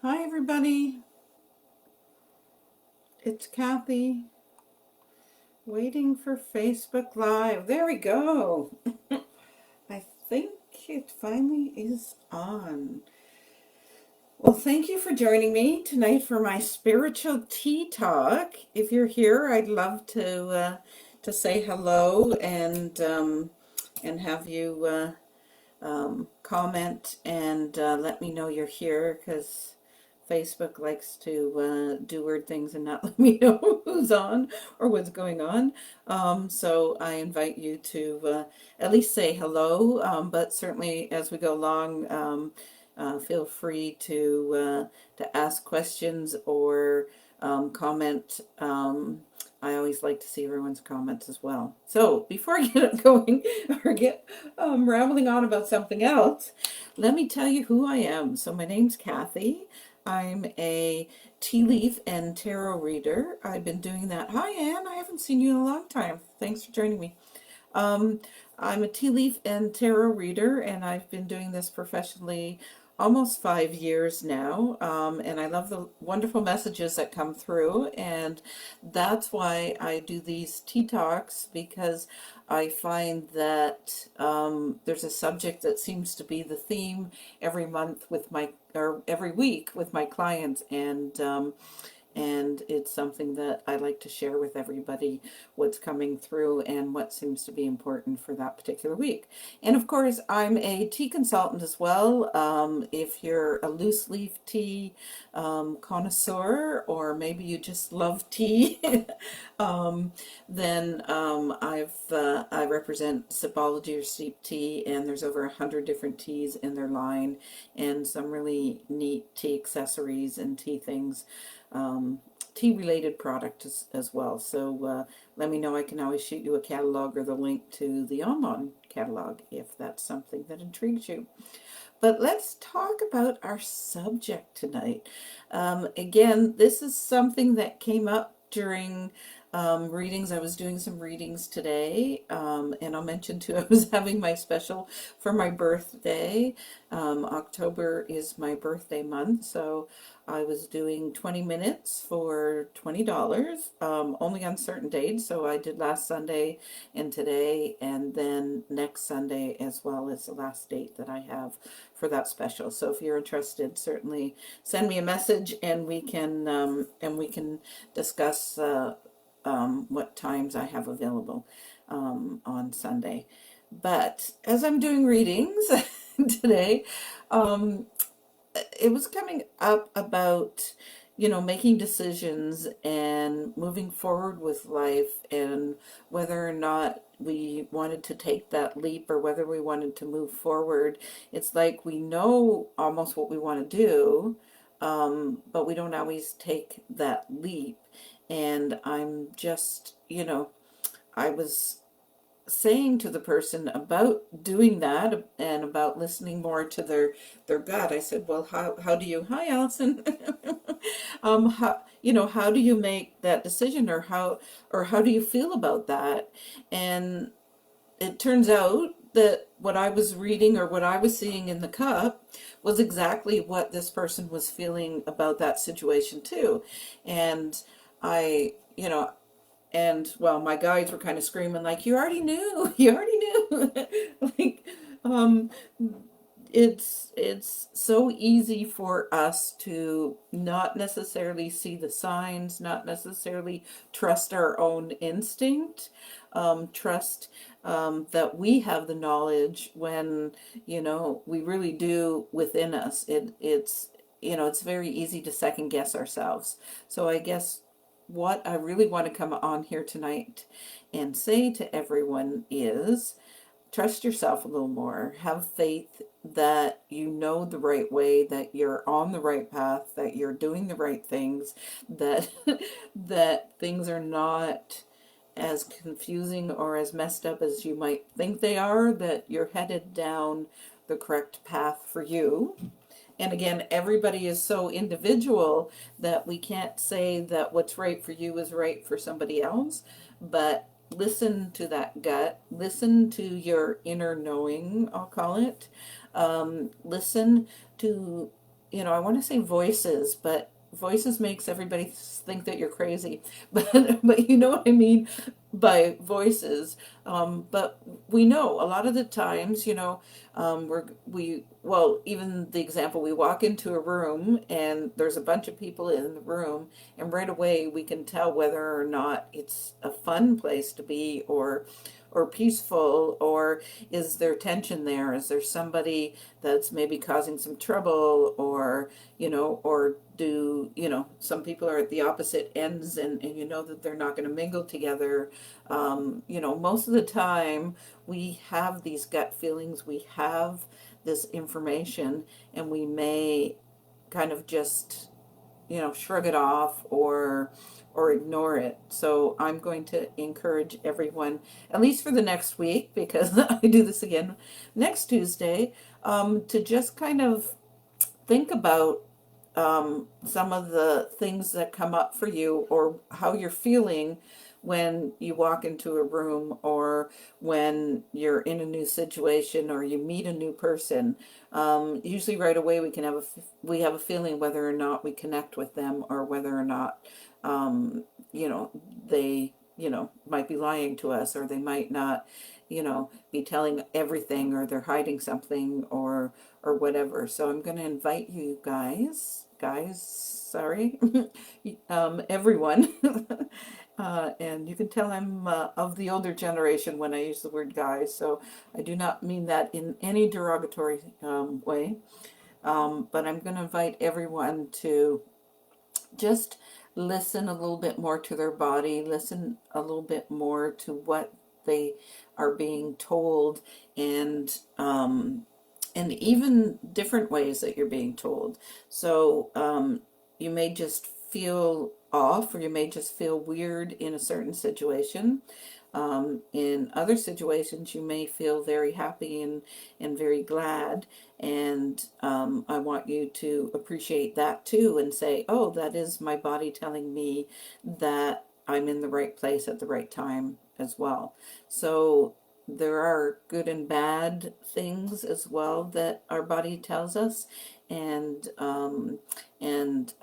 Hi, everybody. It's Kathy waiting for Facebook Live. There we go. I think it finally is on. Well, thank you for joining me tonight for my spiritual tea talk. If you're here, I'd love to say hello and have you comment and let me know you're here because Facebook likes to do weird things and not let me know who's on or what's going on. So I invite you to at least say hello, but certainly as we go along, feel free to ask questions or comment. I always like to see everyone's comments as well. So before I get going or get rambling on about something else, let me tell you who I am. So my name's Kathy. I'm a tea leaf and tarot reader. I've been doing that. Hi, Anne. I haven't seen you in a long time. Thanks for joining me. Um, I'm a tea leaf and tarot reader, and I've been doing this professionally almost 5 years now. And I love the wonderful messages that come through, and that's why I do these tea talks because I find that there's a subject that seems to be the theme every month with my or every week with my clients, and it's something that I like to share with everybody what's coming through and what seems to be important for that particular week. And of course, I'm a tea consultant as well. If you're a loose leaf tea connoisseur, or maybe you just love tea, um, then I represent Sipology or Steep Tea, and there's over 100 different teas in their line, and some really neat tea accessories and tea things, tea related product as well. So let me know. I can always shoot you a catalog or the link to the online catalog if that's something that intrigues you. But let's talk about our subject tonight. Again, this is something that came up during readings. I was doing some readings today, and I'll mention too, I was having my special for my birthday. October is my birthday month, so I was doing 20 minutes for $20, only on certain dates. So I did last Sunday and today, and then next Sunday as well as the last date that I have for that special. So if you're interested, certainly send me a message, and we can discuss what times I have available on Sunday. But as I'm doing readings today, um, it was coming up about, making decisions and moving forward with life, and whether or not we wanted to take that leap or whether we wanted to move forward. It's like we know almost what we want to do, but we don't always take that leap. And I'm just, I was saying to the person about doing that and about listening more to their gut. I said, well, how do you, hi Allison, how do you make that decision, or how do you feel about that? And it turns out that what I was reading or what I was seeing in the cup was exactly what this person was feeling about that situation too. And I, and well, my guides were kind of screaming like, "You already knew, you already knew," like, um, it's so easy for us to not necessarily see the signs, not necessarily trust our own instinct, trust that we have the knowledge when we really do within us. It's very easy to second guess ourselves. So I guess what I really want to come on here tonight and say to everyone is trust yourself a little more. Have faith that you know the right way, that you're on the right path, that you're doing the right things, that that things are not as confusing or as messed up as you might think they are, that you're headed down the correct path for you. And again, everybody is so individual that we can't say that what's right for you is right for somebody else. But listen to that gut, listen to your inner knowing, I'll call it. Listen to I want to say voices, but voices makes everybody think that you're crazy. But you know what I mean by voices. But we know a lot of the times, even the example, we walk into a room and there's a bunch of people in the room, and right away we can tell whether or not it's a fun place to be, or peaceful, or is there tension there? Is there somebody that's maybe causing some trouble, or do, some people are at the opposite ends, and you know that they're not going to mingle together. Most of the time we have these gut feelings, we have this information, and we may kind of just shrug it off, or ignore it. So I'm going to encourage everyone, at least for the next week, because I do this again next Tuesday, to just kind of think about some of the things that come up for you, or how you're feeling when you walk into a room, or when you're in a new situation, or you meet a new person. Usually right away we have a feeling whether or not we connect with them, or whether or not um, they might be lying to us, or they might not be telling everything, or they're hiding something, or whatever. So I'm going to invite you sorry, everyone. And you can tell I'm of the older generation when I use the word guys, so I do not mean that in any derogatory way. But I'm going to invite everyone to just listen a little bit more to their body, listen a little bit more to what they are being told, and even different ways that you're being told. So you may just feel off, or you may just feel weird in a certain situation. In other situations, you may feel very happy and very glad. And I want you to appreciate that too, and say, oh, that is my body telling me that I'm in the right place at the right time as well. So there are good and bad things as well that our body tells us. And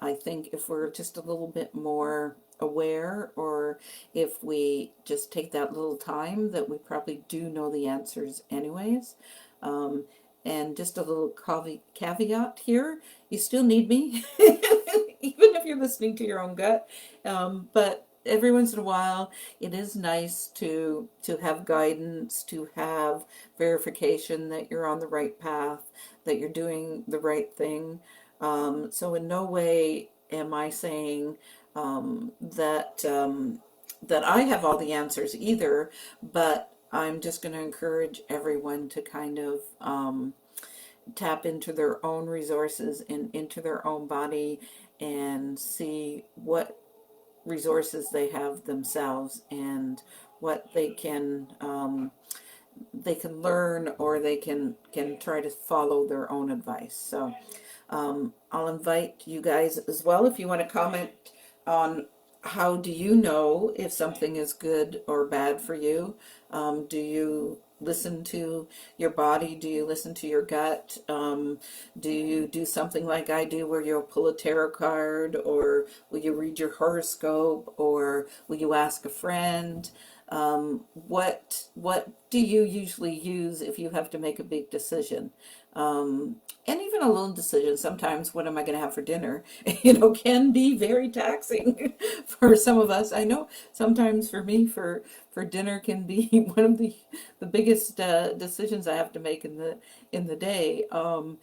I think if we're just a little bit more aware, or if we just take that little time, that we probably do know the answers anyways. Um, and just a little caveat here, you still need me, even if you're listening to your own gut. But every once in a while, it is nice to have guidance, to have verification that you're on the right path, that you're doing the right thing. So in no way am I saying that I have all the answers either, but I'm just going to encourage everyone to kind of tap into their own resources and into their own body, and see what resources they have themselves, and what they can learn, or they can try to follow their own advice. So I'll invite you guys as well, if you want to comment on how do you know if something is good or bad for you. Do you listen to your body? Do you listen to your gut? Do you do something like I do, where you'll pull a tarot card, or will you read your horoscope, or will you ask a friend? What do you usually use if you have to make a big decision? And even a little decision, sometimes, what am I going to have for dinner, can be very taxing for some of us. I know sometimes for me, for dinner can be one of the biggest decisions I have to make in the day. And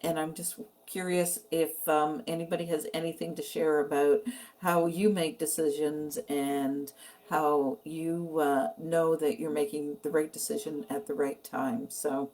I'm just curious if anybody has anything to share about how you make decisions, and how you know that you're making the right decision at the right time. So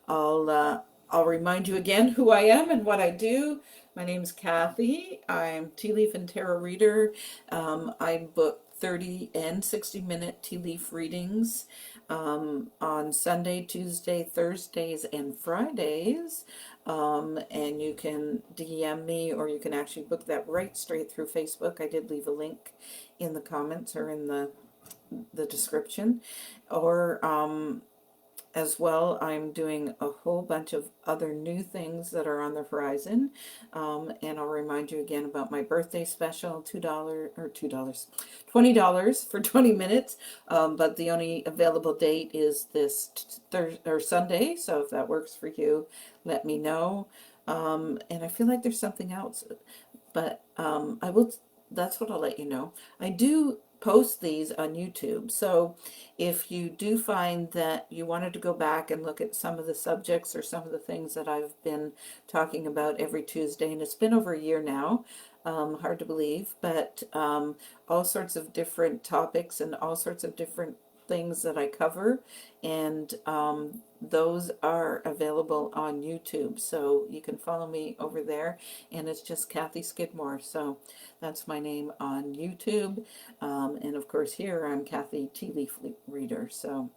I'll remind you again who I am and what I do. My name's Kathy. I'm tea leaf and tarot reader. I book 30 and 60-minute tea leaf readings on Sunday, Tuesday, Thursdays, and Fridays. And you can DM me, or you can actually book that right straight through Facebook. I did leave a link in the comments, or in the description. Or As well, I'm doing a whole bunch of other new things that are on the horizon. And I'll remind you again about my birthday special, $2, $20 for 20 minutes. But the only available date is this Thursday or Sunday. So if that works for you, let me know. And I feel like there's something else, but I will. That's what I'll let you know. I do post these on YouTube, so if you do find that you wanted to go back and look at some of the subjects or some of the things that I've been talking about every Tuesday, and it's been over a year now, hard to believe, but all sorts of different topics and all sorts of different things that I cover, and those are available on YouTube, so you can follow me over there, and it's just Kathy Skidmore, so that's my name on YouTube, and of course here I'm Kathy Tea Leaf Reader, so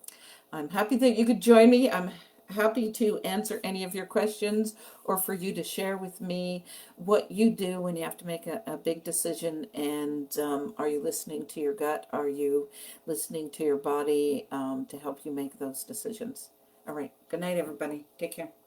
I'm happy that you could join me. I'm happy to answer any of your questions or for you to share with me what you do when you have to make a big decision, and are you listening to your gut? Are you listening to your body to help you make those decisions? All right. Good night, everybody. Take care.